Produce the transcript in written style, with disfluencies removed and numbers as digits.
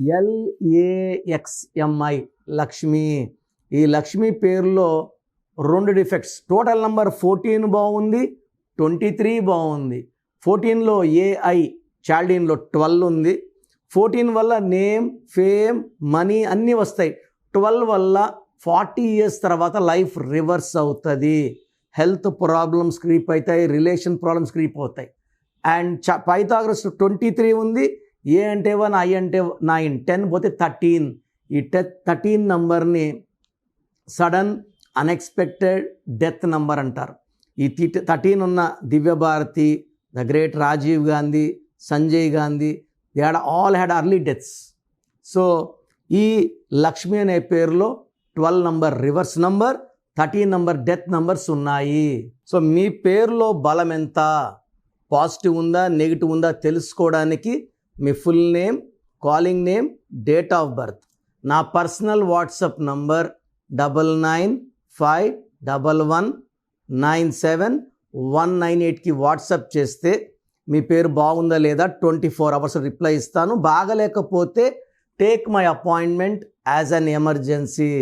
LAXMI Lakshmi. ఈ లక్ష్మి పేరులో 2 defects. Total number 14 బాగుంది, 23 బాగుంది. 14లో AI చాల్డీన్లో 12 ఉంది. 14 వల్ల నేమ్, ఫేమ్, మనీ అన్నీ వస్తాయి. 12 వల్ల 40 years తర్వాత లైఫ్ రివర్స్ అవుతుంది. హెల్త్ ప్రాబ్లమ్స్ క్రీప్ అవుతాయి, రిలేషన్ ప్రాబ్లమ్స్ క్రీప్ అవుతాయి. అండ్ పైథాగరస్ 23 ఉంది. ఏ అంటే 1, I అంటే 9, 10 పోతే 13. ఈ 13 నంబర్ని సడన్ అన్ఎక్స్పెక్టెడ్ డెత్ నంబర్ అంటారు. ఈ 13 ఉన్న Divya Bharti, the great Rajiv Gandhi, Sanjay Gandhi, they all had early deaths. So ఈ లక్ష్మి అనే పేరులో 12 number reverse number, 13 number death numbers ఉన్నాయి. సో మీ పేరులో బలం ఎంత, పాజిటివ్ ఉందా నెగిటివ్ ఉందా తెలుసుకోవడానికి మీ full name, calling name, date of birth, నా పర్సనల్ వాట్సాప్ నంబర్ 9951197198కి వాట్సాప్ చేస్తే మీ పేరు బాగుందా లేదా 24 hours రిప్లై ఇస్తాను. బాగలేకపోతే take my appointment as an emergency.